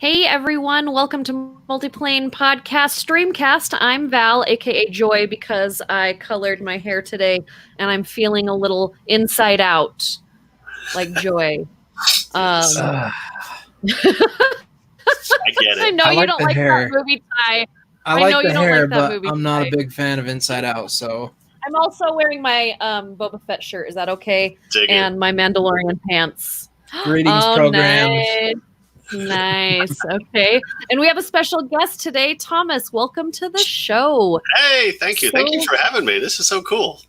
Hey everyone, welcome to Multiplan Podcast Streamcast. I'm Val, aka Joy, because I colored my hair today and I'm feeling a little inside out, like Joy. I get I it. know I you like don't the like hair. that movie, Ty. I know like you the don't hair, like that but movie, I'm not Ty. a big fan of Inside Out, so I'm also wearing my Boba Fett shirt. Is that okay? Dig it. And my Mandalorian pants. greetings, Oh, programs. nice. Okay. And we have a special guest today, Thomas. Welcome to the show. Hey, thank you. Thank you So- for having me. This is so cool.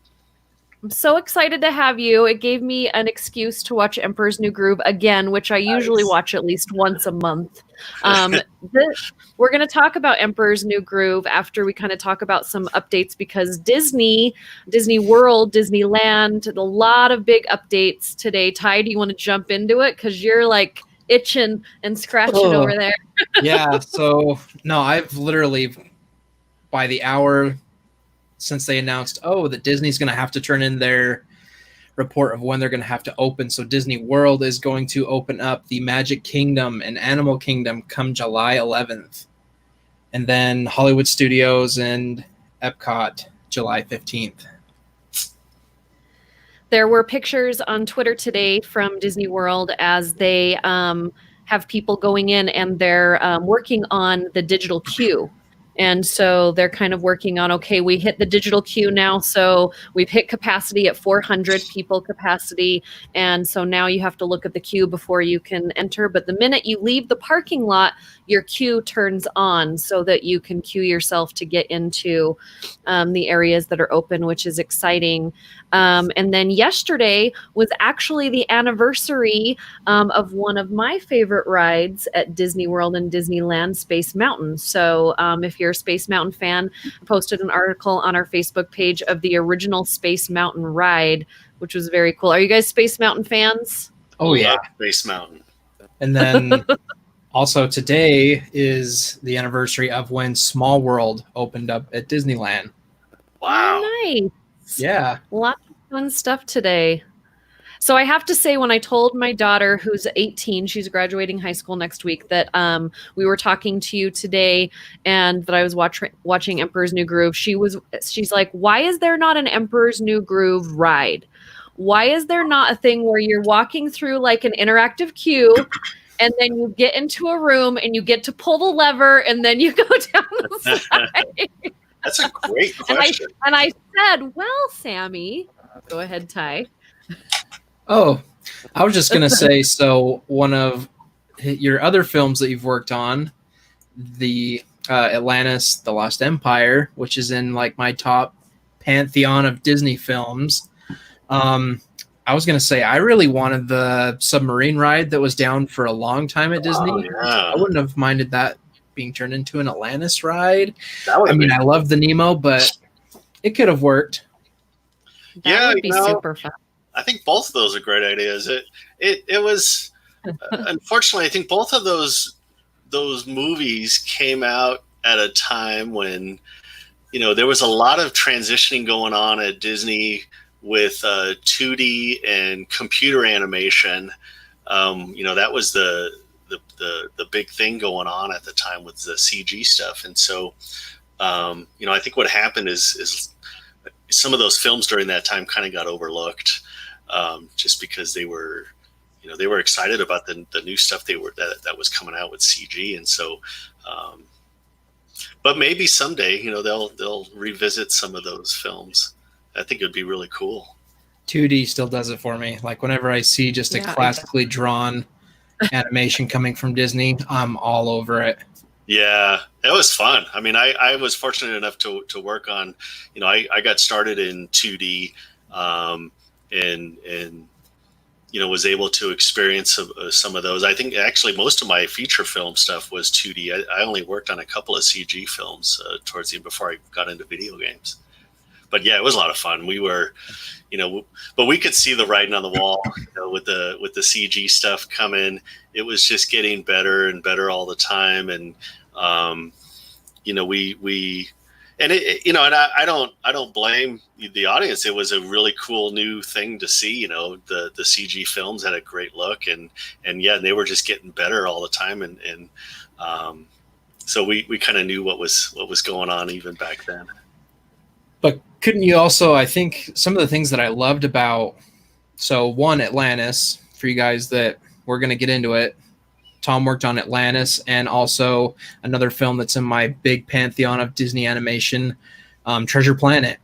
I'm so excited to have you. It gave me an excuse to watch Emperor's New Groove again, which I usually Nice. watch at least once a month. We're going to talk about Emperor's New Groove after we kind of talk about some updates because Disney World, Disneyland, a lot of big updates today. Ty, do you want to jump into it? Because you're like itching and scratching Oh. over there. Yeah, so no, I've literally by the hour since they announced, that Disney's going to have to turn in their report of when they're going to have to open. So Disney World is going to open up the Magic Kingdom and Animal Kingdom come July 11th. And then Hollywood Studios and Epcot July 15th. There were pictures on Twitter today from Disney World as they have people going in and they're working on the digital queue. And so they're kind of working on, okay, we hit the digital queue now. So we've hit capacity at 400 people capacity. And so now you have to look at the queue before you can enter. But the minute you leave the parking lot, your queue turns on so that you can queue yourself to get into the areas that are open, which is exciting. And then yesterday was actually the anniversary of one of my favorite rides at Disney World and Disneyland, Space Mountain. So if you're a Space Mountain fan, I posted an article on our Facebook page of the original Space Mountain ride, which was very cool. Are you guys Space Mountain fans? Oh, yeah. Love Space Mountain. And then also today is the anniversary of when Small World opened up at Disneyland. Wow. Oh, nice. Yeah. Lots of fun stuff today. So I have to say, when I told my daughter, who's 18, she's graduating high school next week, that we were talking to you today and that I was watching Emperor's New Groove, she's like, why is there not an Emperor's New Groove ride? Why is there not a thing where you're walking through like an interactive queue and then you get into a room and you get to pull the lever and then you go down the side? That's a great question. And I said, well, Sammy, go ahead, Ty. Oh, I was just going to say, so one of your other films that you've worked on, the Atlantis, The Lost Empire, which is in like my top pantheon of Disney films. I was going to say, I really wanted the submarine ride that was down for a long time at Disney. Oh, yeah. I wouldn't have minded that being turned into an Atlantis ride. That would I mean, be- I love the Nemo, but it could have worked. That Yeah, would be you know, super fun. I think both of those are great ideas. It was unfortunately, I think both of those movies came out at a time when there was a lot of transitioning going on at Disney with 2D and computer animation. That was the big thing going on at the time with the CG stuff, and so I think what happened is some of those films during that time kind of got overlooked. Just because they were excited about the new stuff that was coming out with CG, and so, but maybe someday, they'll revisit some of those films. I think it would be really cool. 2D still does it for me. Like whenever I see just a Yeah, classically drawn animation coming from Disney, I'm all over it. Yeah, it was fun. I mean, I was fortunate enough to work on, I got started in 2D, and was able to experience some of those. I think actually most of my feature film stuff was 2D. I only worked on a couple of CG films towards the end before I got into video games. But yeah, it was a lot of fun. We were, but we could see the writing on the wall with the CG stuff coming. It was just getting better and better all the time, and And and I don't blame the audience. It was a really cool new thing to see. The CG films had a great look, and they were just getting better all the time, and so we kind of knew what was going on even back then. But couldn't you also, I think some of the things that I loved about, so one, Atlantis, for you guys that we're going to get into it, Tom worked on Atlantis, and also another film that's in my big pantheon of Disney animation, Treasure Planet.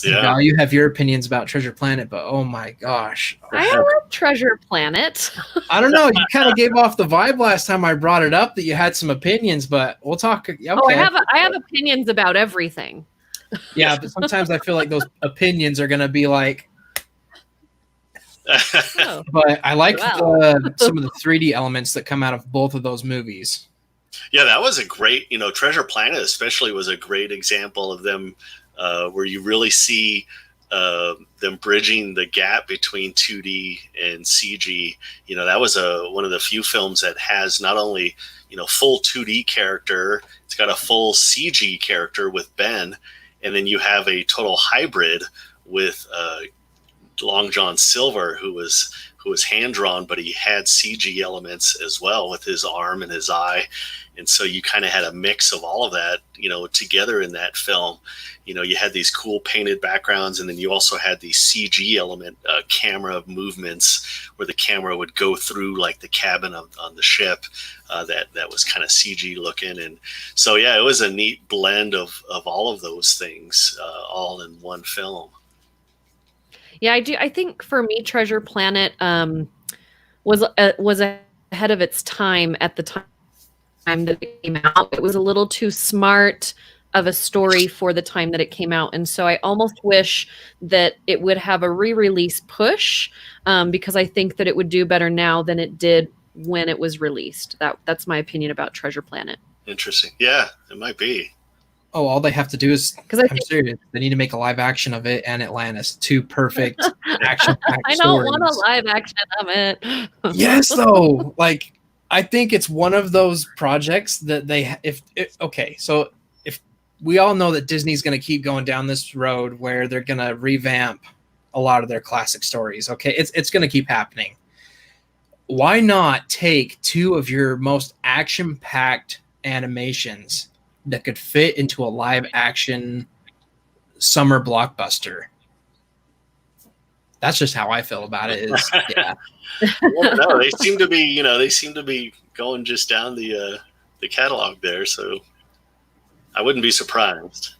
Yeah. Now you have your opinions about Treasure Planet, but oh my gosh. I love Treasure Planet. I don't know. You kind of gave off the vibe last time I brought it up that you had some opinions, but we'll talk. Okay. Oh, I have opinions about everything. Yeah, but sometimes I feel like those opinions are going to be like, Oh. But I like some of the 3D elements that come out of both of those movies. Yeah, that was a great, Treasure Planet especially was a great example of them where you really see them bridging the gap between 2D and CG. That was one of the few films that has not only, full 2D character, it's got a full CG character with Ben, and then you have a total hybrid with Long John Silver, who was hand drawn, but he had CG elements as well with his arm and his eye, and so you kind of had a mix of all of that, together in that film. You had these cool painted backgrounds, and then you also had the CG element, camera movements, where the camera would go through like the cabin on the ship. That was kind of CG looking, and so it was a neat blend of all of those things, all in one film. Yeah, I do. I think for me, Treasure Planet was ahead of its time at the time that it came out. It was a little too smart of a story for the time that it came out, and so I almost wish that it would have a re-release push, because I think that it would do better now than it did when it was released. That's my opinion about Treasure Planet. Interesting. Yeah, it might be. Oh, all they have to do is, I'm serious, they need to make a live action of it and Atlantis. Two perfect action-packed I don't stories. want a live action of it. Yes, though. Like, I think it's one of those projects that so if we all know that Disney's going to keep going down this road where they're going to revamp a lot of their classic stories. Okay, it's going to keep happening. Why not take two of your most action-packed animations that could fit into a live action summer blockbuster? That's just how I feel about it. No, they seem to be going just down the catalog there, so I wouldn't be surprised.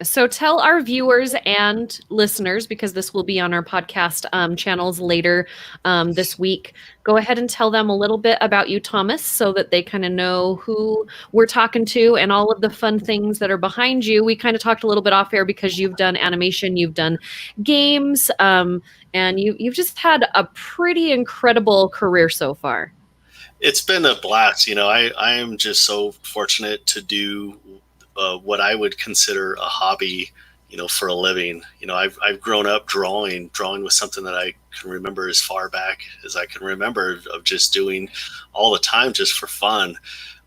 So tell our viewers and listeners, because this will be on our podcast channels later this week, go ahead and tell them a little bit about you, Thomas, so that they kind of know who we're talking to and all of the fun things that are behind you. We kind of talked a little bit off air because you've done animation, you've done games, and you've just had a pretty incredible career so far. It's been a blast. I am just so fortunate to do what I would consider a hobby, for a living. I've grown up drawing was something that I can remember as far back as I can remember, of just doing all the time just for fun.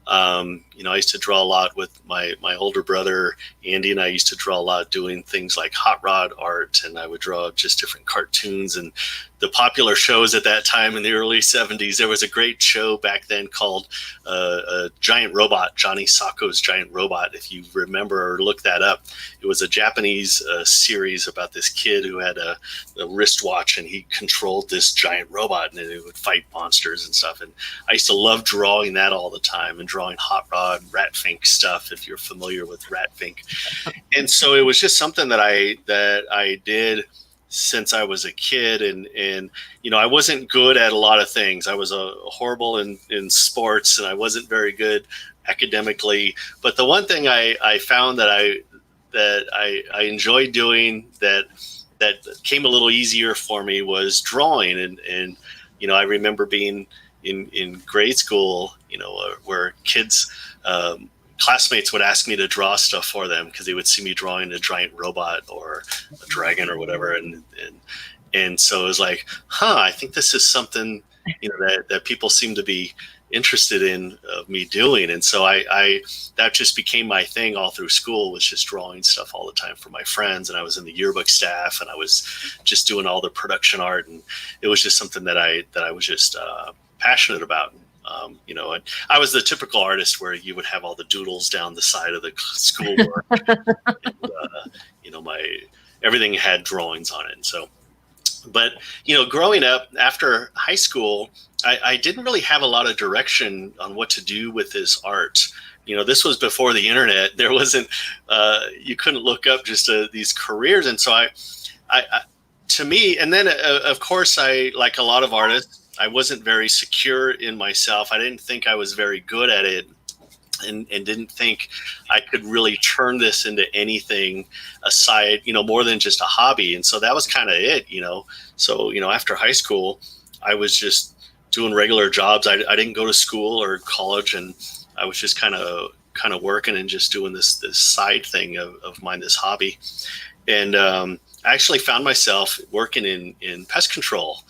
I used to draw a lot with my older brother, Andy, and I used to draw a lot doing things like hot rod art, and I would draw just different cartoons and the popular shows at that time in the early 70s. There was a great show back then called Giant Robot, Johnny Sacco's Giant Robot, if you remember or look that up. It was a Japanese series about this kid who had a wristwatch, and he controlled this giant robot, and it would fight monsters and stuff. And I used to love drawing that all the time, and drawing hot rod, Ratfink stuff, if you're familiar with Ratfink. And so it was just something that I did since I was a kid, and I wasn't good at a lot of things. I was horrible in sports, and I wasn't very good academically. But the one thing I found that I enjoyed doing that came a little easier for me was drawing. And I remember being in grade school, where kids, classmates would ask me to draw stuff for them because they would see me drawing a giant robot or a dragon or whatever, and so it was like, I think this is something that people seem to be interested in me doing. And so I that just became my thing all through school, was just drawing stuff all the time for my friends. And I was in the yearbook staff, and I was just doing all the production art, and it was just something that I was just passionate about. And I was the typical artist where you would have all the doodles down the side of the schoolwork. And, my everything had drawings on it. And so, but growing up after high school, I didn't really have a lot of direction on what to do with this art. This was before the internet. There wasn't, you couldn't look up just these careers. And so I to me, and then of course, like a lot of artists, I wasn't very secure in myself. I didn't think I was very good at it, and didn't think I could really turn this into anything aside, more than just a hobby. And so that was kind of it, So, after high school, I was just doing regular jobs. I didn't go to school or college, and I was just kind of working and just doing this side thing of mine, this hobby. And I actually found myself working in pest control.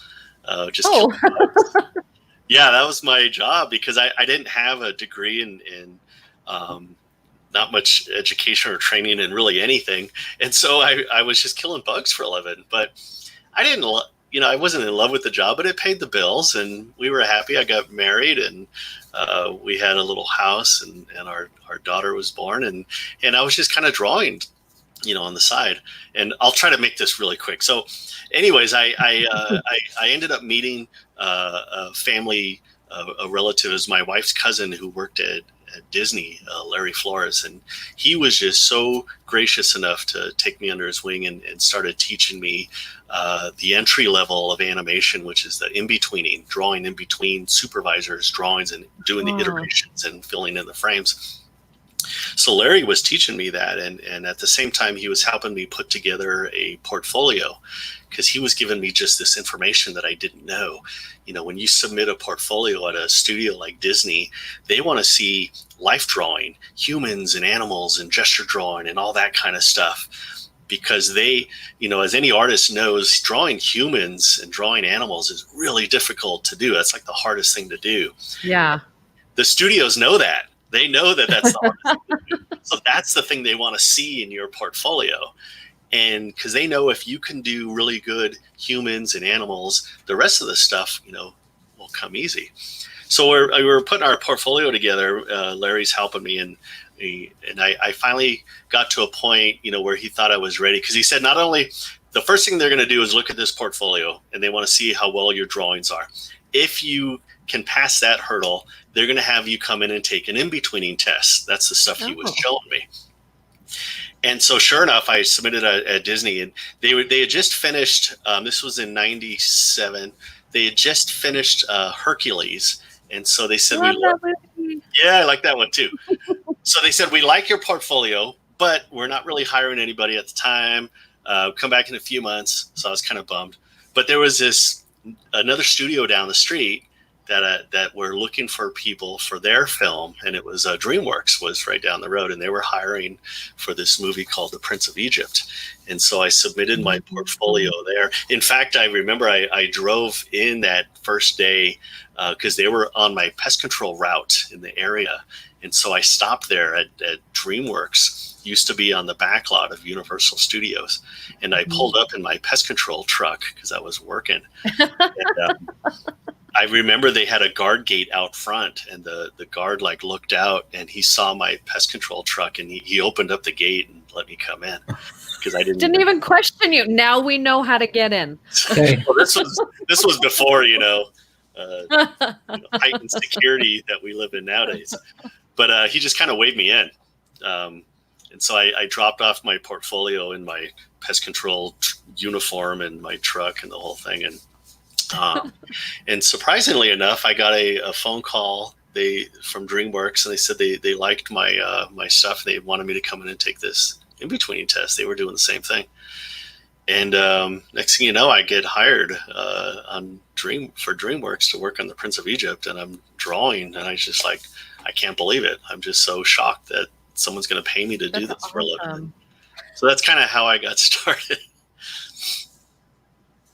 Yeah, that was my job, because I didn't have a degree in not much education or training in really anything. And so I was just killing bugs for a living. But I didn't, I wasn't in love with the job, but it paid the bills, and we were happy. I got married, and we had a little house, and our daughter was born, and I was just kind of drawing, on the side. And I'll try to make this really quick. So anyways, I ended up meeting a family, a relative, is my wife's cousin, who worked at Disney, Larry Flores, and he was just so gracious enough to take me under his wing and started teaching me the entry level of animation, which is the in-betweening, drawing in between supervisors' drawings and doing the iterations and filling in the frames. So Larry was teaching me that, and at the same time, he was helping me put together a portfolio, because he was giving me just this information that I didn't know. When you submit a portfolio at a studio like Disney, they want to see life drawing, humans and animals and gesture drawing and all that kind of stuff, because they, as any artist knows, drawing humans and drawing animals is really difficult to do. That's like the hardest thing to do. Yeah. The studios know that. They know that that's the hardest thing to do. So that's the thing they want to see in your portfolio. And because they know if you can do really good humans and animals, the rest of the stuff, will come easy. So we were putting our portfolio together. Larry's helping me, and I finally got to a point, where he thought I was ready, because he said, not only the first thing they're going to do is look at this portfolio, and they want to see how well your drawings are. If you can pass that hurdle, they're going to have you come in and take an in-betweening test. That's the stuff he was showing me. And so sure enough, I submitted at Disney, and they had just finished, this was in 97. They had just finished Hercules. And so they said, yeah, I like that one too. So they said, we like your portfolio, but we're not really hiring anybody at the time. Come back in a few months. So I was kind of bummed. But there was another studio down the street that were looking for people for their film, and it was DreamWorks was right down the road, and they were hiring for this movie called The Prince of Egypt. And so I submitted my portfolio there. In fact, I remember I drove in that first day because they were on my pest control route in the area. And so I stopped there at DreamWorks, used to be on the back lot of Universal Studios. And I pulled up in my pest control truck because I was working. And, I remember they had a guard gate out front, and the guard looked out, and he saw my pest control truck, and he opened up the gate and let me come in, because I didn't even question you. Now we know how to get in. Well, this was before heightened security that we live in nowadays. But he just kind of waved me in, and so I dropped off my portfolio in my pest control uniform and my truck and the whole thing, and surprisingly enough, I got a phone call from DreamWorks, and they said they liked my stuff. They wanted me to come in and take this in-between test. They were doing the same thing. And next thing you know, I get hired for DreamWorks to work on The Prince of Egypt, and I'm drawing, and I just I can't believe it. I'm just so shocked that someone's going to pay me to do this for a living. So that's kind of how I got started.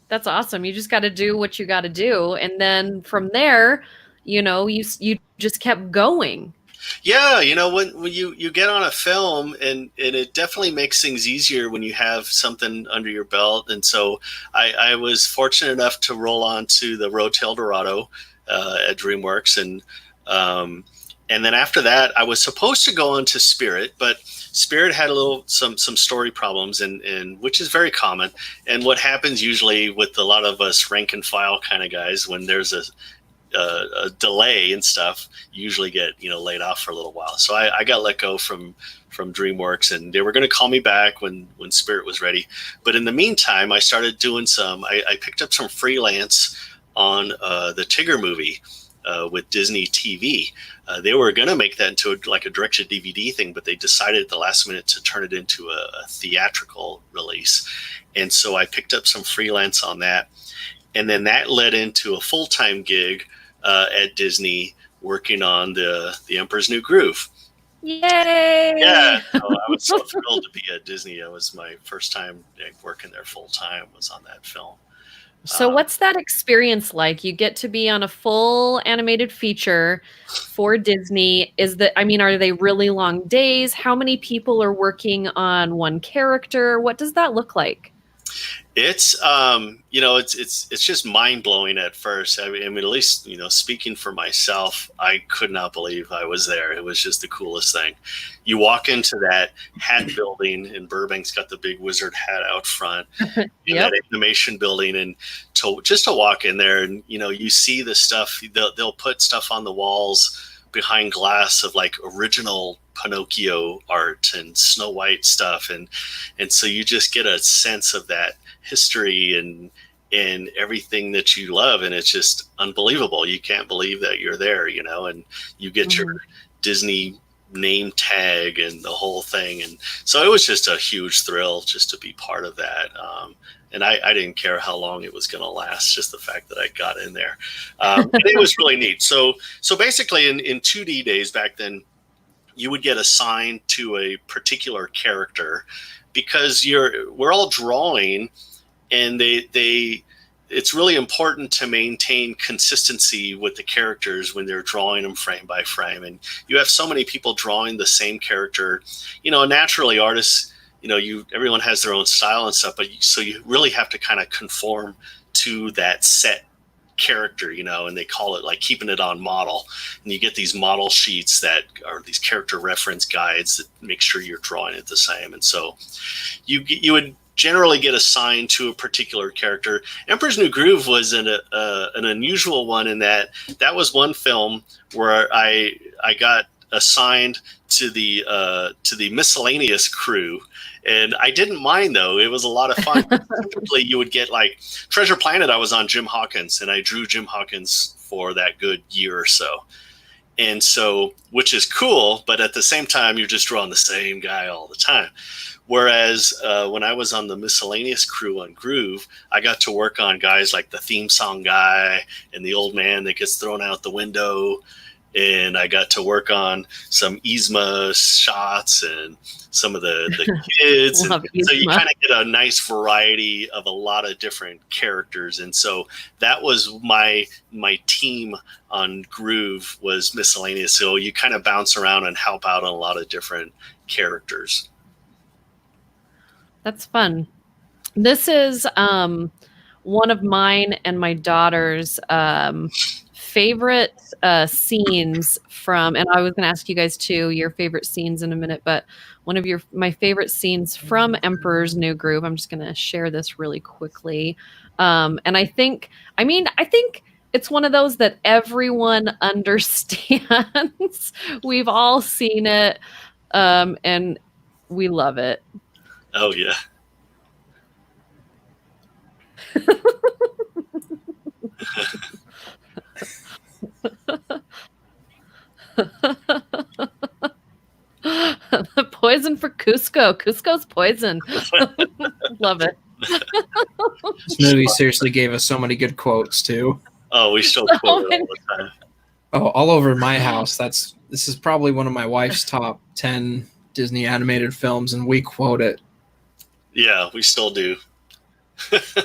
That's awesome. You just got to do what you got to do. And then from there, you just kept going. Yeah, when you get on a film, and it definitely makes things easier when you have something under your belt. And so I was fortunate enough to roll on to the Roadtail Dorado at DreamWorks, and then after that I was supposed to go on to Spirit, but Spirit had some story problems, and which is very common. And what happens usually with a lot of us rank and file kind of guys, when there's a delay and stuff, you usually get laid off for a little while. So I got let go from DreamWorks, and they were going to call me back when Spirit was ready. But in the meantime, I started doing I picked up some freelance on the Tigger movie with Disney TV. They were going to make that into a directed DVD thing, but they decided at the last minute to turn it into a theatrical release. And so I picked up some freelance on that. And then that led into a full-time gig at Disney, working on the Emperor's New Groove. Yay! Yeah, I was so thrilled to be at Disney. It was my first time working there full-time, was on that film. So what's that experience like? You get to be on a full animated feature for Disney. Are they really long days? How many people are working on one character? What does that look like? It's it's just mind blowing at first. I mean, at least speaking for myself, I could not believe I was there. It was just the coolest thing. You walk into that hat building, and Burbank's got the big wizard hat out front in Yep. that animation building, and to walk in there, and you see the stuff. They'll put stuff on the walls behind glass of like original Pinocchio art and Snow White stuff, and so you just get a sense of that history and everything that you love, and it's just unbelievable. You can't believe that you're there, and you get your Disney name tag and the whole thing, and so it was just a huge thrill just to be part of that. And I didn't care how long it was going to last, just the fact that I got in there. And it was really neat. So basically in 2D days back then, you would get assigned to a particular character, because we're all drawing, and it's really important to maintain consistency with the characters when they're drawing them frame by frame. And you have so many people drawing the same character, naturally artists, everyone has their own style and stuff, so you really have to kind of conform to that set character, and they call it like keeping it on model. And you get these model sheets that are these character reference guides that make sure you're drawing it the same. And so you would generally get assigned to a particular character. Emperor's New Groove was an unusual one, in that was one film where I got assigned to the miscellaneous crew. And I didn't mind, though. It was a lot of fun. Typically, you would get like Treasure Planet. I was on Jim Hawkins, and I drew Jim Hawkins for that good year or so. And so, which is cool, but at the same time, you're just drawing the same guy all the time. Whereas when I was on the miscellaneous crew on Groove, I got to work on guys like the theme song guy and the old man that gets thrown out the window. And I got to work on some Yzma shots and some of the kids. And so you kind of get a nice variety of a lot of different characters. And so that was my team on Groove, was miscellaneous. So you kind of bounce around and help out on a lot of different characters. That's fun. This is one of mine and my daughter's favorite scenes from, and I was going to ask you guys too, your favorite scenes in a minute, but one of my favorite scenes from Emperor's New Groove, I'm just going to share this really quickly. And I think it's one of those that everyone understands. We've all seen it, and we love it. Oh, yeah. Poison for Cusco. Cusco's poison. Love it. This movie seriously gave us so many good quotes too. Oh, we still quote it all the time. Oh, all over my house. This is probably one of my wife's top 10 Disney animated films, and we quote it. Yeah, we still do.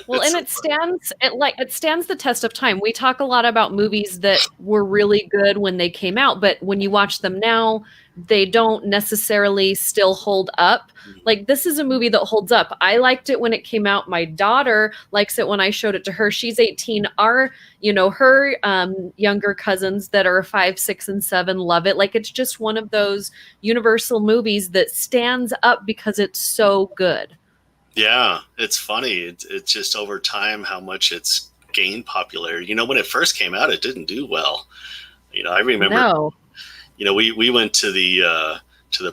Well, and it stands the test of time. We talk a lot about movies that were really good when they came out, but when you watch them now, they don't necessarily still hold up. Like, this is a movie that holds up. I liked it when it came out. My daughter likes it when I showed it to her. She's 18. Her younger cousins that are 5, 6, and 7 love it. Like, it's just one of those universal movies that stands up because it's so good. Yeah, it's funny. It's just over time how much it's gained popularity. When it first came out, it didn't do well. I remember. No. We went to the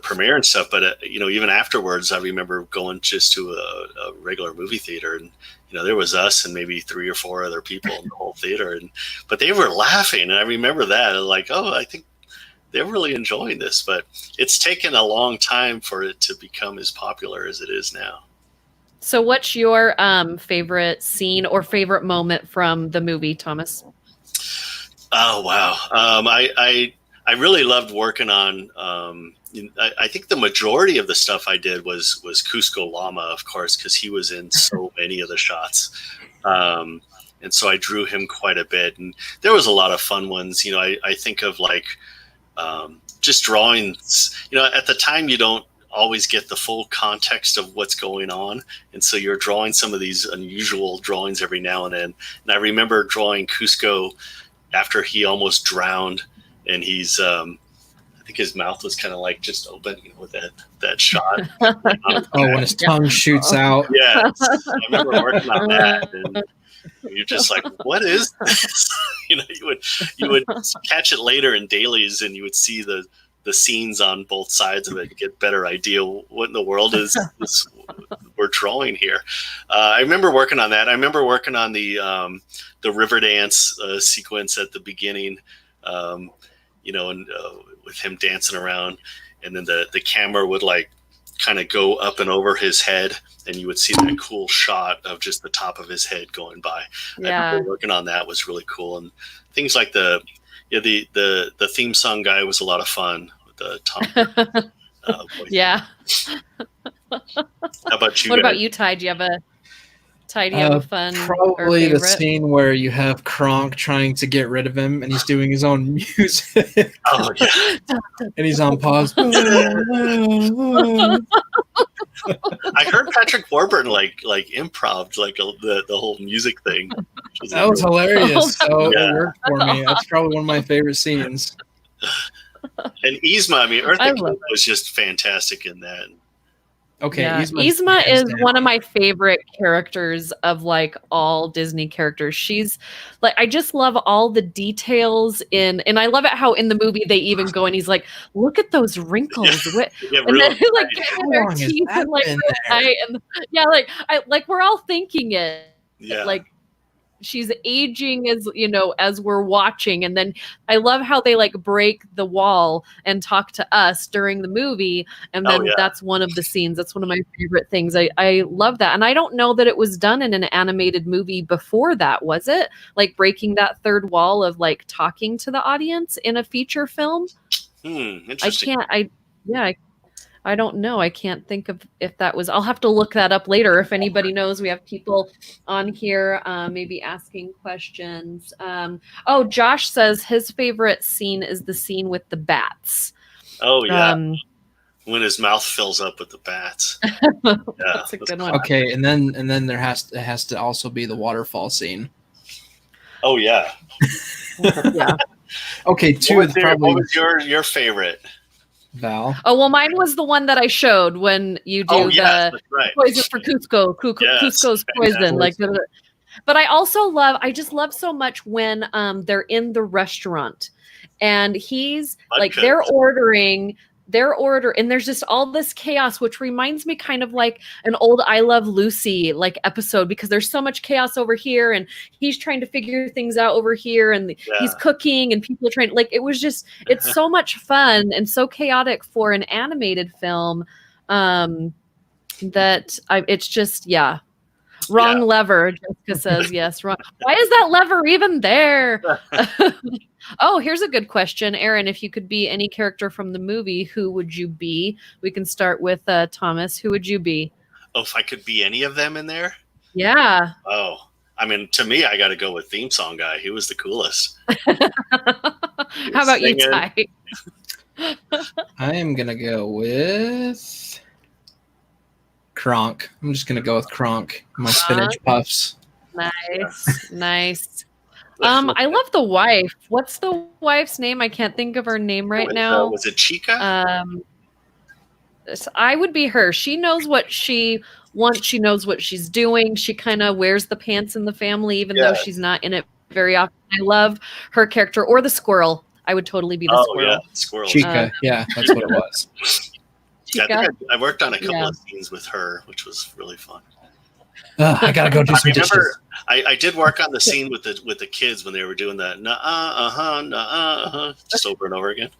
premiere and stuff, but even afterwards, I remember going just to a regular movie theater, and there was us and maybe 3 or 4 other people in the whole theater, but they were laughing, and I remember that, like, oh, I think they're really enjoying this, but it's taken a long time for it to become as popular as it is now. So what's your favorite scene or favorite moment from the movie, Thomas? Oh, wow. I really loved working on, I think the majority of the stuff I did was Cusco Llama, of course, because he was in so many of the shots. And so I drew him quite a bit. And there was a lot of fun ones. I think of like just drawings. At the time, you don't always get the full context of what's going on, and so you're drawing some of these unusual drawings every now and then. And I remember drawing Cusco after he almost drowned, and he's I think his mouth was kind of like just open, with that shot. When his tongue shoots out. Yeah, I remember working on that, and you're just like, what is this? You would catch it later in dailies, and you would see the scenes on both sides of it to get better idea what in the world is we're drawing here. I remember working on that. I remember working on the river dance sequence at the beginning, and with him dancing around, and then the camera would like kind of go up and over his head, and you would see that cool shot of just the top of his head going by. Yeah. I remember working on that was really cool, and things like the theme song guy was a lot of fun with the Tom. Yeah. How about you? What about you, Ty? Do you have a fun probably or the favorite? scene where you have Kronk trying to get rid of him, and he's doing his own music. Oh yeah. And he's on pause. I heard Patrick Warburton like improv like the whole music thing. That was hilarious. So Yeah. it worked for me. That's probably one of my favorite scenes. And Yzma, Eartha I Kitt love was just fantastic in that. Okay, Yeah. Yzma's Yzma is hands down. one of my favorite characters of like all Disney characters. She's like, I just love all the details and I love it how in the movie they even go and he's like, look at those wrinkles. Yeah, And then really like tight. getting their long has teeth that and like been real there? tight and like we're all thinking it. Yeah. Like she's aging as we're watching, and then I love how they like break the wall and talk to us during the movie, and then that's one of the scenes. That's one of my favorite things. I love that, and I don't know that it was done in an animated movie before that, was it? Like breaking that third wall of like talking to the audience in a feature film. Interesting. I don't know. I can't think of if that was. I'll have to look that up later. If anybody knows, we have people on here maybe asking questions. Josh says his favorite scene is the scene with the bats. Oh yeah, when his mouth fills up with the bats. Yeah, that's a good one. Okay, and then it has to also be the waterfall scene. Oh yeah. Yeah. Okay, What was your favorite? Val. Oh well, mine was the one that I showed when you do that's right. poison for Cusco. Cusco's poison. Like, but I just love so much when they're in the restaurant and he's like their order and there's just all this chaos, which reminds me kind of like an old I Love Lucy like episode, because there's so much chaos over here and he's trying to figure things out over here and he's cooking and people are trying, like, it's so much fun and so chaotic for an animated film it's just wrong lever. Jessica says yes, wrong. Why is that lever even there? Oh, here's a good question. Aaron, if you could be any character from the movie, who would you be? We can start with Thomas. Who would you be? Oh, if I could be any of them in there? Yeah. Oh, I mean, to me, I got to go with theme song guy. He was the coolest. How about you, Singing. Ty? I am gonna go with Kronk. I'm just gonna go with Kronk. My spinach puffs. Nice, nice. I love the wife. What's the wife's name? I can't think of her name right now. Was it Chica? I would be her. She knows what she wants. She knows what she's doing. She kind of wears the pants in the family, even though she's not in it very often. I love her character. Or the squirrel. I would totally be the squirrel. Yeah, squirrel. Chica. Yeah, that's what it was. Chica. Yeah, I worked on a couple of scenes with her, which was really fun. I gotta go do some dishes. I did work on the scene with the kids when they were doing that just over and over again.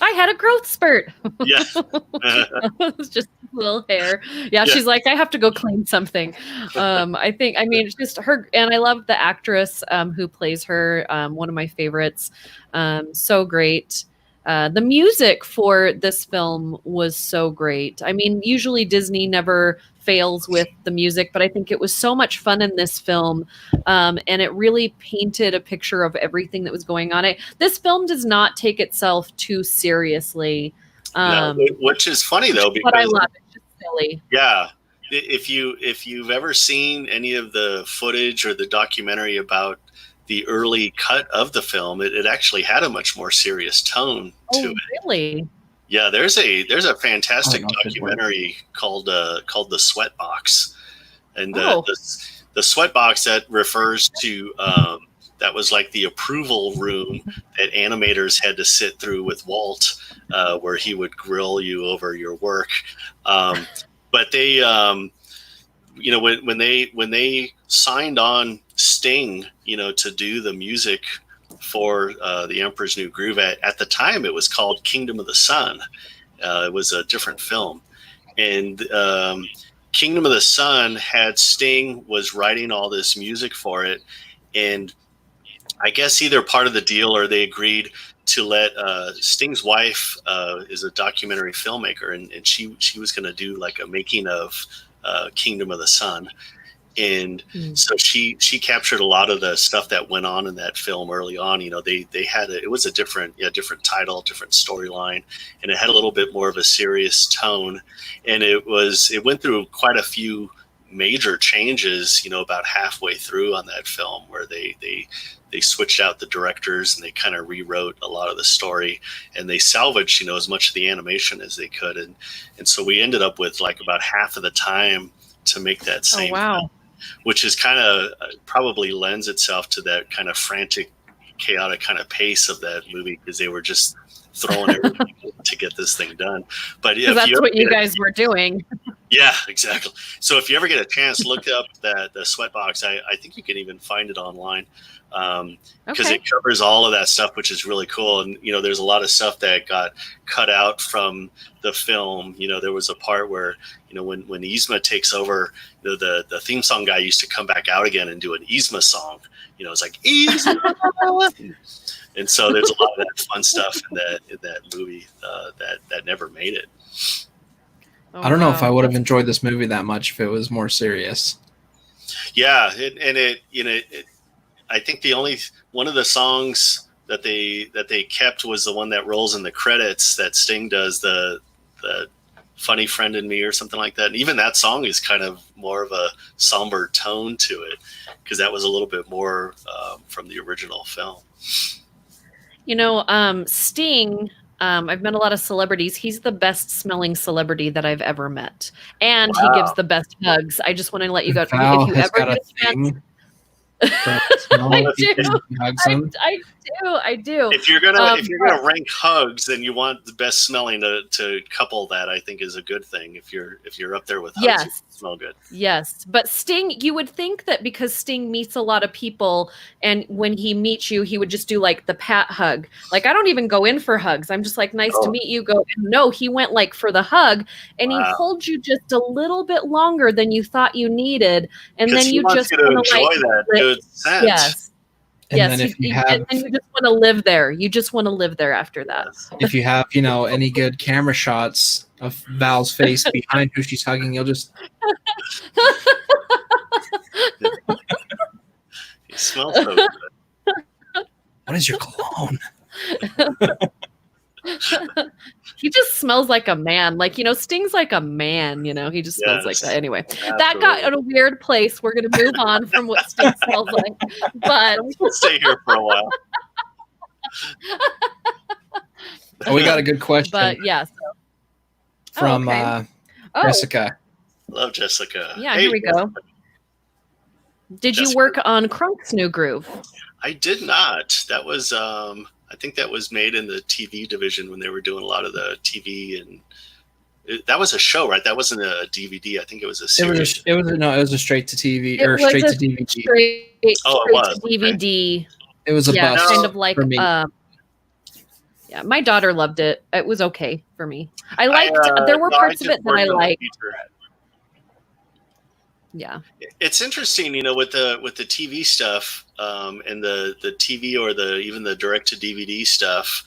I had a growth spurt. Yeah. It was just little hair. Yeah, she's like, I have to go clean something. It's just her, and I love the actress who plays her, one of my favorites. So great. The music for this film was so great. I mean, usually Disney never fails with the music, but I think it was so much fun in this film. And it really painted a picture of everything that was going on. This film does not take itself too seriously. No, which is funny though, because I love it. It's just silly. Yeah. If you've ever seen any of the footage or the documentary about the early cut of the film, it actually had a much more serious tone to it. Really? Yeah, there's a fantastic documentary called The Sweat Box, and the Sweat Box that refers to that was like the approval room that animators had to sit through with Walt, where he would grill you over your work. But they, when they signed on Sting, to do the music for The Emperor's New Groove, at the time it was called Kingdom of the Sun. It was a different film, and Kingdom of the Sun had Sting was writing all this music for it, and I guess either part of the deal or they agreed to let Sting's wife is a documentary filmmaker, and she was going to do like a making of Kingdom of the Sun. And so she captured a lot of the stuff that went on in that film early on. They had it was a different title, different storyline, and it had a little bit more of a serious tone. And it went through quite a few major changes, about halfway through on that film, where they switched out the directors and they kind of rewrote a lot of the story, and they salvaged, as much of the animation as they could. And so we ended up with like about half of the time to make that same film, which is kind of probably lends itself to that kind of frantic, chaotic kind of pace of that movie, because they were just throwing everything to get this thing done. But yeah, that's what you guys were doing. Yeah, exactly. So if you ever get a chance, look up the Sweatbox. I think you can even find it online, because it covers all of that stuff, which is really cool. And there's a lot of stuff that got cut out from the film. There was a part where when Yzma takes over, the theme song guy used to come back out again and do an Yzma song. It's like Yzma. And so there's a lot of that fun stuff in that movie that never made it. I don't know if I would have enjoyed this movie that much if it was more serious. Yeah, I think the only one of the songs that they kept was the one that rolls in the credits that Sting does, the Funny Friend in Me or something like that. And even that song is kind of more of a somber tone to it, because that was a little bit more from the original film. Sting, I've met a lot of celebrities. He's the best smelling celebrity that I've ever met. And he gives the best hugs. I just want to let you go. If you ever get a chance, I do. If you're gonna rank hugs, then you want the best smelling to couple that. I think is a good thing. If you're up there with hugs, you smell good. Yes, but Sting, you would think that because Sting meets a lot of people, and when he meets you, he would just do like the pat hug. Like, I don't even go in for hugs. I'm just like, nice to meet you. No, he went like for the hug, and he holds you just a little bit longer than you thought you needed, and then you just want to enjoy that. Good sense. Yes. And then if you have, and you just want to live there. You just want to live there after that. If you have, any good camera shots of Val's face behind who she's hugging, you'll just He smells so good. What is your cologne? He just smells like a man. Like, Sting's like a man, he just smells like that. Anyway, that got in a weird place. We're going to move on from what Sting smells like. But we'll stay here for a while. Oh, we got a good question. But yes. From Jessica. Love Jessica. Yeah, here we go. Did you work on Krunk's new groove? I did not. That was I think that was made in the TV division when they were doing a lot of the TV, and that was a show, right? That wasn't a DVD. I think it was a series. It was a straight to TV or straight to DVD. Straight it was to DVD. It was a bust kind of like for me. Yeah, my daughter loved it. It was okay for me. I liked. There were parts of it that I liked. Yeah, it's interesting, with the TV stuff and the TV or even the direct to DVD stuff.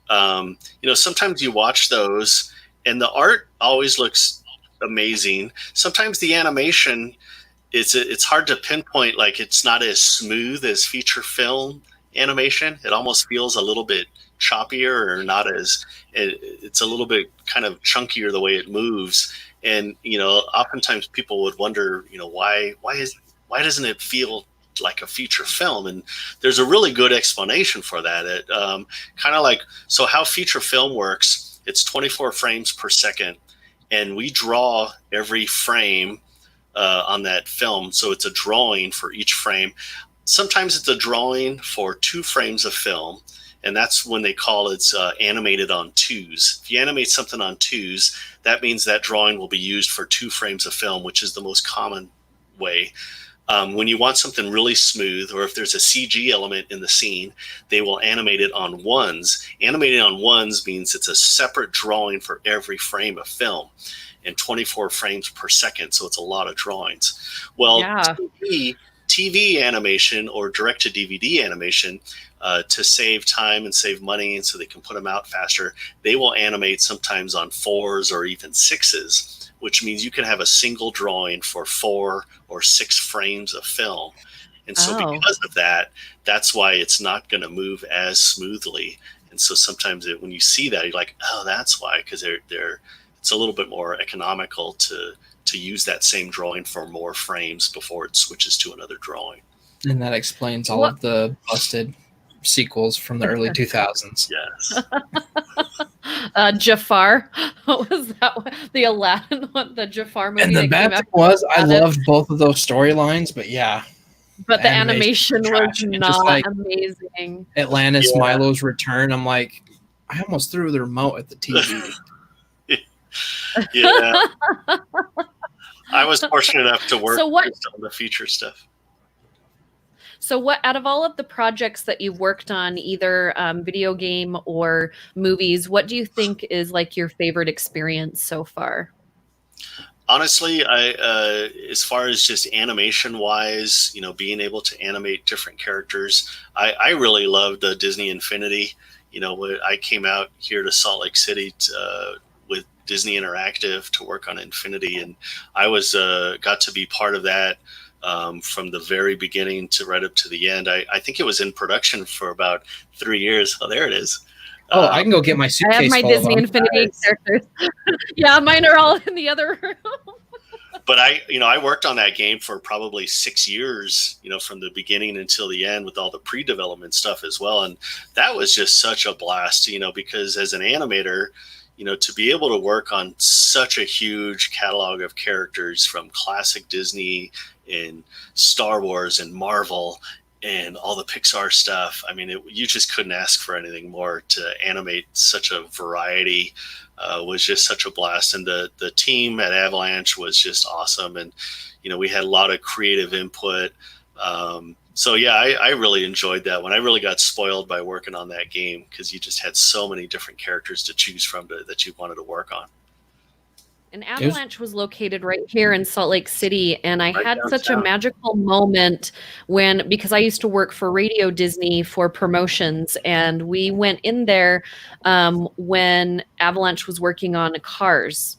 Sometimes you watch those and the art always looks amazing. Sometimes the animation, it's hard to pinpoint. Like, it's not as smooth as feature film animation. It almost feels a little bit choppier, or not as. It's a little bit kind of chunkier the way it moves. And, oftentimes people would wonder, why doesn't it feel like a feature film? And there's a really good explanation for that. It kind of like, so how feature film works, it's 24 frames per second, and we draw every frame on that film. So it's a drawing for each frame. Sometimes it's a drawing for 2 frames of film. And that's when they call it animated on 2s. If you animate something on 2s, that means that drawing will be used for 2 frames of film, which is the most common way. When you want something really smooth, or if there's a CG element in the scene, they will animate it on 1s. Animated on 1s means it's a separate drawing for every frame of film, and 24 frames per second, so it's a lot of drawings. Well, yeah. TV animation or direct-to-DVD animation, to save time and save money, and so they can put them out faster, they will animate sometimes on 4s or even 6s, which means you can have a single drawing for 4 or 6 frames of film. And so because of that, that's why it's not going to move as smoothly. And so sometimes when you see that, you're like, oh, that's why, because it's a little bit more economical to use that same drawing for more frames before it switches to another drawing. And that explains all of the busted sequels from the early 2000s. Yes. Jafar. What was that one? The Aladdin one, the Jafar movie. And the bad thing was, I loved both of those storylines, but yeah. But the animation was not amazing. Atlantis, Milo's return. I'm like, I almost threw the remote at the TV. Yeah. I was fortunate enough to work on the feature stuff. So what, out of all of the projects that you've worked on, either video game or movies, what do you think is like your favorite experience so far? Honestly, I as far as just animation wise, being able to animate different characters, I really loved Disney Infinity. I came out here to Salt Lake City with Disney Interactive to work on Infinity, and I was got to be part of that from the very beginning to right up to the end. I think it was in production for about 3 years. Oh, there it is. I can go get my suitcase. I have my Disney Infinity characters. Yeah, mine are all in the other room. But I worked on that game for probably 6 years, from the beginning until the end, with all the pre-development stuff as well. And that was just such a blast, because as an animator, to be able to work on such a huge catalog of characters from classic Disney and Star Wars and Marvel and all the Pixar stuff. I mean, you just couldn't ask for anything more. To animate such a variety was just such a blast. And the team at Avalanche was just awesome. And, we had a lot of creative input. So yeah, I really enjoyed that one. I really got spoiled by working on that game, because you just had so many different characters to choose from that you wanted to work on. And Avalanche was located right here in Salt Lake City, and I had downtown. such a magical moment because I used to work for Radio Disney for promotions, and we went in there when Avalanche was working on Cars.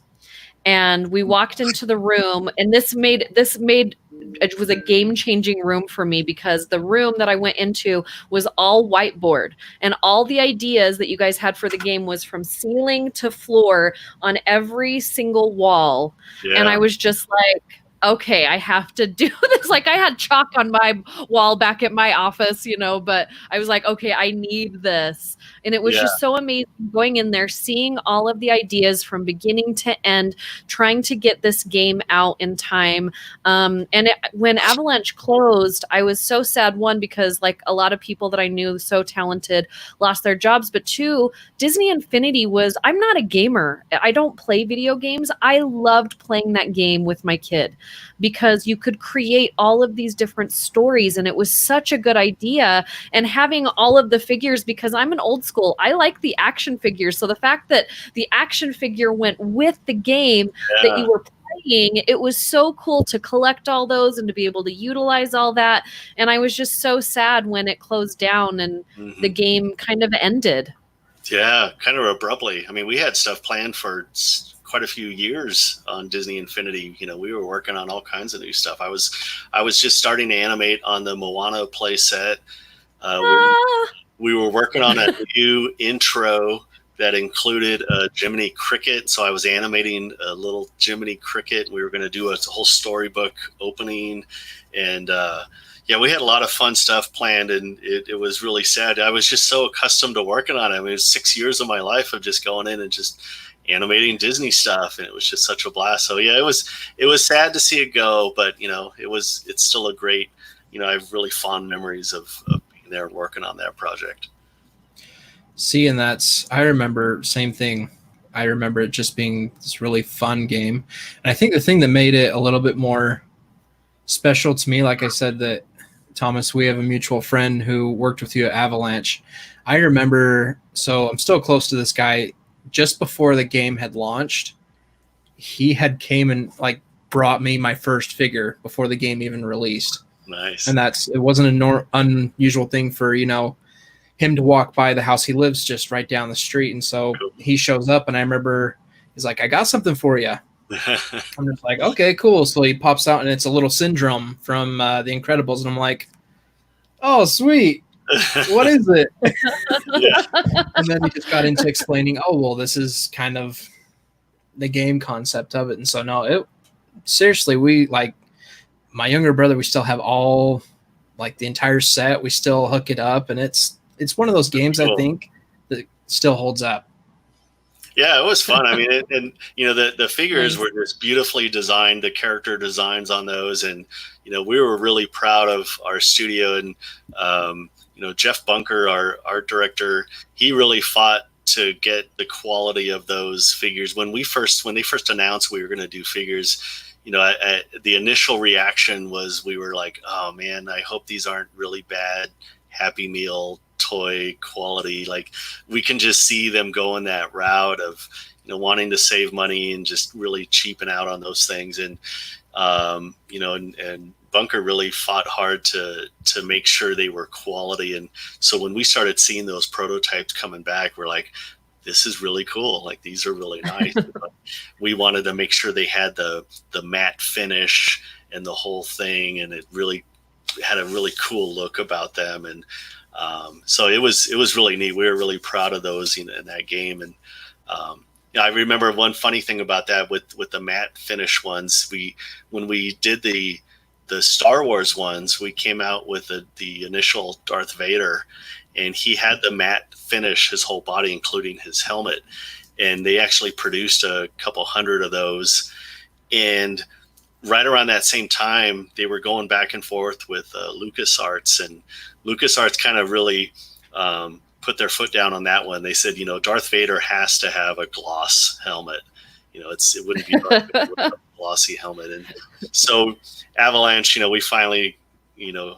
And we walked into the room, and this made it was a game-changing room for me, because the room that I went into was all whiteboard, and all the ideas that you guys had for the game was from ceiling to floor on every single wall. Yeah. And I was just like, okay, I have to do this. Like, I had chalk on my wall back at my office, you know, but I was like, okay, I need this. And it was just so amazing going in there, seeing all of the ideas from beginning to end, trying to get this game out in time. When Avalanche closed, I was so sad, one, because like a lot of people that I knew so talented lost their jobs, but two, Disney Infinity was, I'm not a gamer. I don't play video games. I loved playing that game with my kid, because you could create all of these different stories, and it was such a good idea. And having all of the figures, because I'm an old school, I like the action figures. So the fact that the action figure went with the game that you were playing, it was so cool to collect all those and to be able to utilize all that. And I was just so sad when it closed down and the game kind of ended. Yeah, kind of abruptly. I mean, we had stuff planned for quite a few years on Disney Infinity. You know, we were working on all kinds of new stuff. I was just starting to animate on the Moana play set. We were working on a new intro that included a Jiminy Cricket. So I was animating a little Jiminy Cricket. We were going to do a whole storybook opening. And we had a lot of fun stuff planned, and it was really sad. I was just so accustomed to working on it. I mean, it was 6 years of my life of just going in and just animating Disney stuff, and it was just such a blast. So yeah, it was sad to see it go, but you know, it's still a great, you know, I have really fond memories of being there working on that project. See, and I remember same thing. I remember it just being this really fun game. And I think the thing that made it a little bit more special to me, like I said, that Thomas, we have a mutual friend who worked with you at Avalanche. I remember, so I'm still close to this guy. Just before the game had launched, he had came and like brought me my first figure before the game even released. Nice. And it wasn't an unusual thing for, you know, him to walk by the house. He lives just right down the street. And so he shows up, and I remember he's like, I got something for you. I'm just like, okay, cool. So he pops out, and it's a little Syndrome from The Incredibles. And I'm like, oh, sweet. What is it? And then he just got into explaining, oh, well, this is kind of the game concept of it. And so, no, seriously, we, like, my younger brother, we still have all, like, the entire set. We still hook it up, and it's one of those games, cool. I think, that still holds up. Yeah, it was fun. I mean, and you know, the figures were just beautifully designed, the character designs on those, and you know, we were really proud of our studio. And you know, Jeff Bunker, our art director, he really fought to get the quality of those figures. When they first announced we were going to do figures, you know, the initial reaction was, we were like, oh man, I hope these aren't really bad Happy Meal toy quality. Like, we can just see them going that route of, you know, wanting to save money and just really cheaping out on those things. And you know, and Bunker really fought hard to make sure they were quality. And so when we started seeing those prototypes coming back, we're like, this is really cool. Like, these are really nice. We wanted to make sure they had the matte finish and the whole thing, and it really had a really cool look about them. And so it was really neat. We were really proud of those in that game. And I remember one funny thing about that with the matte finish ones. When we did the Star Wars ones, we came out with the initial Darth Vader, and he had the matte finish his whole body, including his helmet. And they actually produced a couple hundred of those. And right around that same time, they were going back and forth with LucasArts, and LucasArts kind of really put their foot down on that one. They said, you know, Darth Vader has to have a gloss helmet. You know, it wouldn't be Darth Vader with a glossy helmet. And so Avalanche, you know, we finally, you know,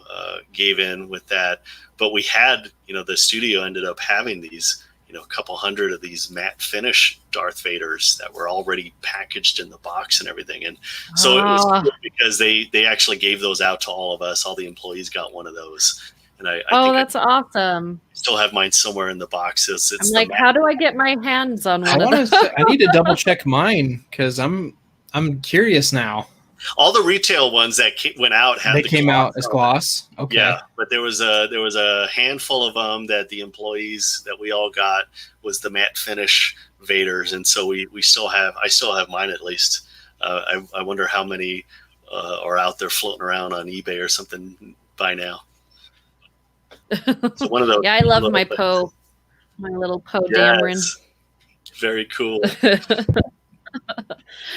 gave in with that. But we had, you know, the studio ended up having these, you know, a couple hundred of these matte finish Darth Vaders that were already packaged in the box and everything. And so it was cool because they actually gave those out to all of us. All the employees got one of those. And I think that's awesome. Still have mine somewhere in the box. It's I'm like, how do I get my hands on one of those? I need to double check mine because I'm curious now. All the retail ones that went out had They came out as gloss. Okay. Yeah, but there was a handful of them that the employees that we all got was the matte finish Vaders, and so I still have mine at least. I wonder how many are out there floating around on eBay or something by now. So one of those. Yeah, I love my Poe, my little Poe Dameron. Very cool.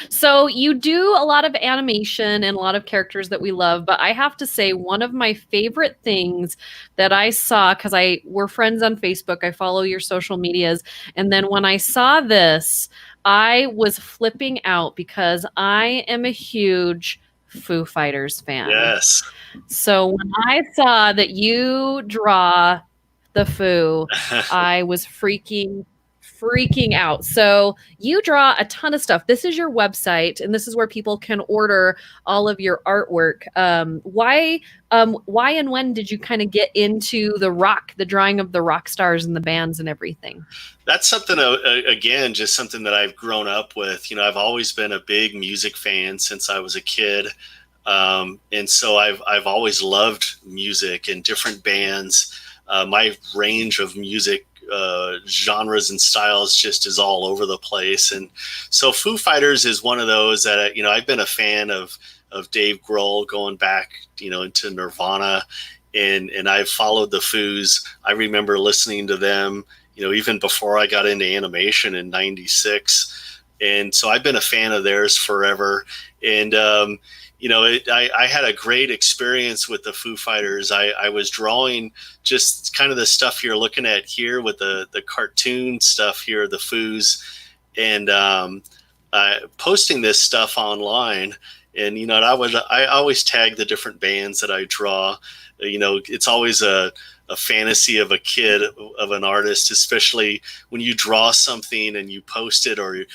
So you do a lot of animation and a lot of characters that we love, but I have to say one of my favorite things that I saw, because we're friends on Facebook, I follow your social medias, and then when I saw this, I was flipping out because I am a huge Foo Fighters fan. Yes. So when I saw that you draw the Foo, I was freaking out. So you draw a ton of stuff. This is your website, and this is where people can order all of your artwork. Why and when did you kind of get into the drawing of the rock stars and the bands and everything? That's something, again, just something that I've grown up with. I've always been a big music fan since I was a kid. And so I've always loved music and different bands. My range of music genres and styles just is all over the place. And so Foo Fighters is one of those that, I've been a fan of Dave Grohl going back, into Nirvana, and I've followed the Foos. I remember listening to them, even before I got into animation in '96. And so I've been a fan of theirs forever. And, I had a great experience with the Foo Fighters. I was drawing just kind of the stuff you're looking at here with the cartoon stuff here, the Foos, and posting this stuff online. And, I always tag the different bands that I draw. It's always a fantasy of a kid, of an artist, especially when you draw something and you post it, or,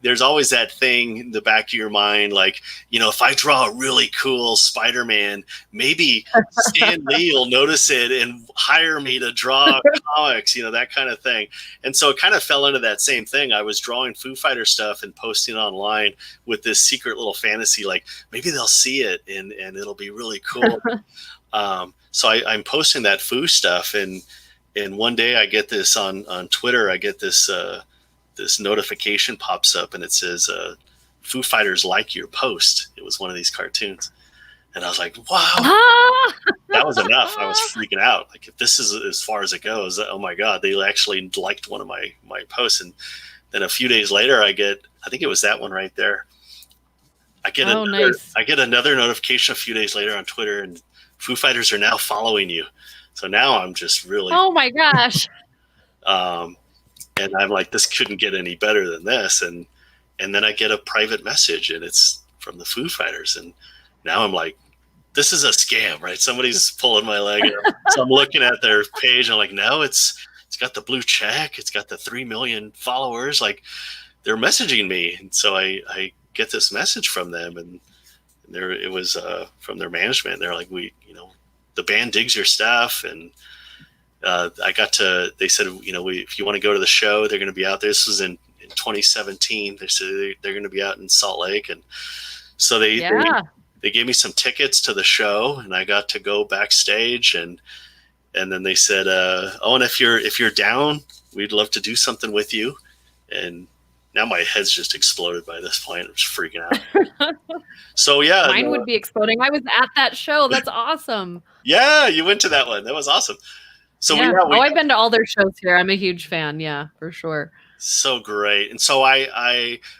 there's always that thing in the back of your mind, like, if I draw a really cool Spider-Man, maybe Stan Lee will notice it and hire me to draw comics, that kind of thing. And so it kind of fell into that same thing. I was drawing Foo Fighter stuff and posting online with this secret little fantasy, like maybe they'll see it and it'll be really cool. So I'm posting that Foo stuff, and one day I get this on Twitter. I get this this notification pops up, and it says Foo Fighters like your post. It was one of these cartoons, and I was like, wow, that was enough. I was freaking out. Like, if this is as far as it goes, oh my God, they actually liked one of my posts. And then a few days later, I think it was that one right there. I get another notification a few days later on Twitter, and Foo Fighters are now following you. So now I'm just really, oh my gosh. And I'm like, this couldn't get any better than this. And then I get a private message, and it's from the Foo Fighters. And now I'm like, this is a scam, right? Somebody's pulling my leg. So I'm looking at their page, and I'm like, no, it's got the blue check. It's got the 3 million followers. Like, they're messaging me. And so I get this message from them, and it was from their management. They're like, the band digs your stuff. And they said, if you want to go to the show, they're going to be out there. This was in 2017. They said they're going to be out in Salt Lake. And so they gave me some tickets to the show, and I got to go backstage. And then they said, and if you're down, we'd love to do something with you. And now my head's just exploded by this point. I'm just freaking out. So yeah, mine would be exploding. I was at that show. That's awesome. Yeah, you went to that one. That was awesome. So yeah. I've been to all their shows here. I'm a huge fan. Yeah, for sure. So great. And so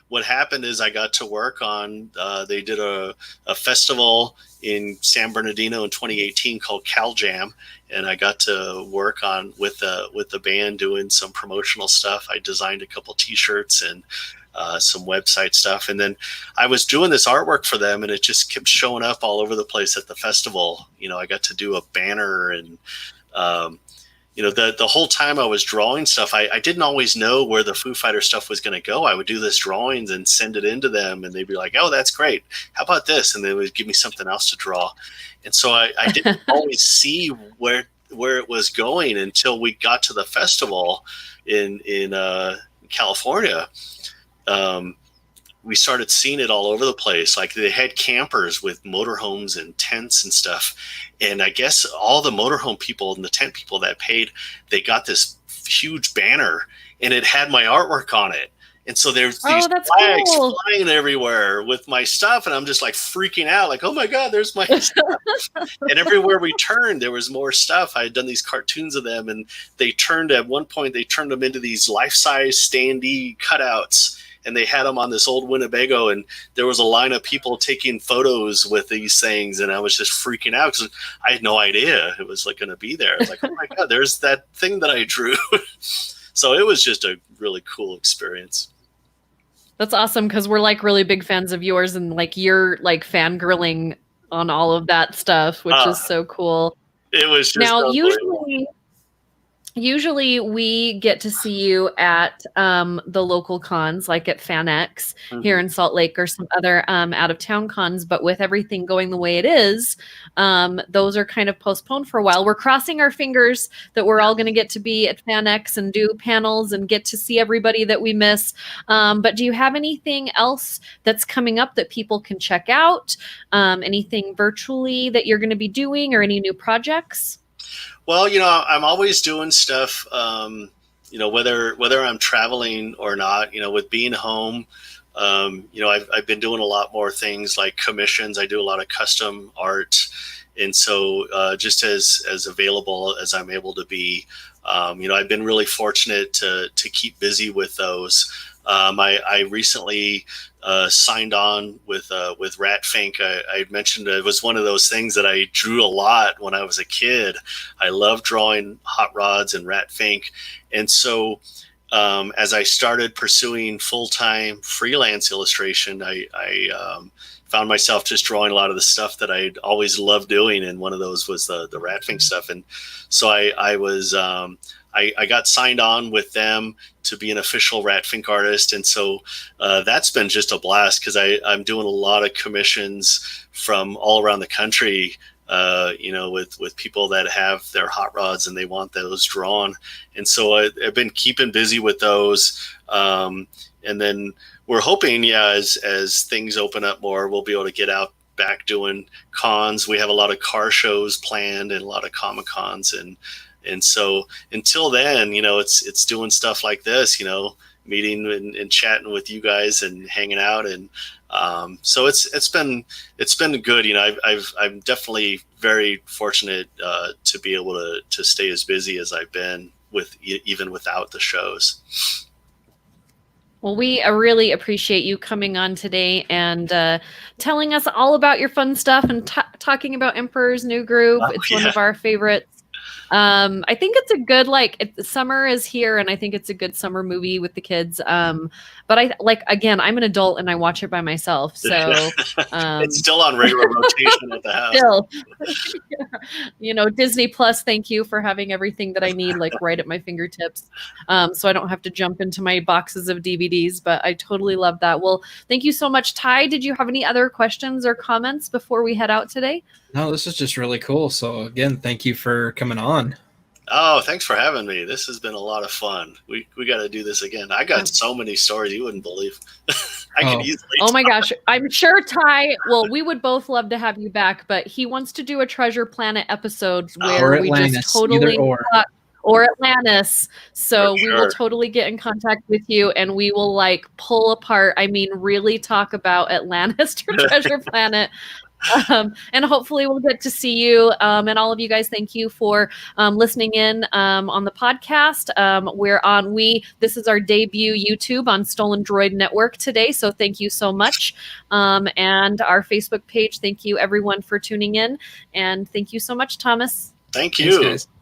what happened is I got to work on. They did a festival in San Bernardino in 2018 called Cal Jam, and I got to work on with the band doing some promotional stuff. I designed a couple T-shirts and some website stuff, and then I was doing this artwork for them, and it just kept showing up all over the place at the festival. I got to do a banner, and the whole time I was drawing stuff, I didn't always know where the Foo Fighter stuff was going to go. I would do this drawings and send it into them, and they'd be like, oh, that's great. How about this? And they would give me something else to draw. And so I didn't always see where it was going until we got to the festival in California. we started seeing it all over the place. Like they had campers with motorhomes and tents and stuff. And I guess all the motorhome people and the tent people that paid, they got this huge banner and it had my artwork on it. And so there's these flags flying everywhere with my stuff. And I'm just like freaking out, like, oh my God, there's my stuff. And everywhere we turned, there was more stuff. I had done these cartoons of them, and at one point, they turned them into these life-size standee cutouts. And they had them on this old Winnebago, and there was a line of people taking photos with these things. And I was just freaking out because I had no idea it was like going to be there. I was like, oh my God, there's that thing that I drew. So it was just a really cool experience. That's awesome, because we're like really big fans of yours, and like you're like fangirling on all of that stuff, which is so cool. It was just now usually we get to see you at the local cons, like at FanX here in Salt Lake, or some other out of town cons. But with everything going the way it is, those are kind of postponed for a while. We're crossing our fingers that we're all going to get to be at FanX and do panels and get to see everybody that we miss. But do you have anything else that's coming up that people can check out? Anything virtually that you're going to be doing, or any new projects? Well, I'm always doing stuff, whether I'm traveling or not, with being home. I've been doing a lot more things like commissions. I do a lot of custom art. And so just as available as I'm able to be, I've been really fortunate to keep busy with those. I recently signed on with Rat Fink. I mentioned it was one of those things that I drew a lot when I was a kid. I love drawing hot rods and Rat Fink. And so as I started pursuing full-time freelance illustration, I found myself just drawing a lot of the stuff that I'd always loved doing. And one of those was the Rat Fink stuff. And so I got signed on with them to be an official Rat Fink artist. And so that's been just a blast, because I'm doing a lot of commissions from all around the country, with people that have their hot rods and they want those drawn. And so I've been keeping busy with those. And then we're hoping, as things open up more, we'll be able to get out back doing cons. We have a lot of car shows planned and a lot of Comic Cons, and so until then, it's doing stuff like this, meeting and chatting with you guys and hanging out. And so it's been good. I'm definitely very fortunate to be able to stay as busy as I've been even without the shows. Well, we really appreciate you coming on today and telling us all about your fun stuff and talking about Emperor's New Groove. It's one of our favorites. I think it's a good, summer is here, and I think it's a good summer movie with the kids. But I'm an adult and I watch it by myself. So it's still on regular rotation at the house. Still, Disney Plus, thank you for having everything that I need, right at my fingertips. So I don't have to jump into my boxes of DVDs, but I totally love that. Well, thank you so much. Ty, did you have any other questions or comments before we head out today? No, this is just really cool. So again, thank you for coming on. Oh, thanks for having me. This has been a lot of fun. We got to do this again. I got so many stories you wouldn't believe. I can easily. Oh my gosh. I'm sure Ty, we would both love to have you back, but he wants to do a Treasure Planet episode where we just totally or Atlantis. So we will totally get in contact with you, and we will pull apart. Really talk about Atlantis or Treasure Planet. And hopefully we'll get to see you. And all of you guys, thank you for listening in on the podcast. This is our debut YouTube on Stolen Droid Network today. So thank you so much. And our Facebook page, thank you everyone for tuning in. And thank you so much, Thomas. Thank you. Thanks, guys.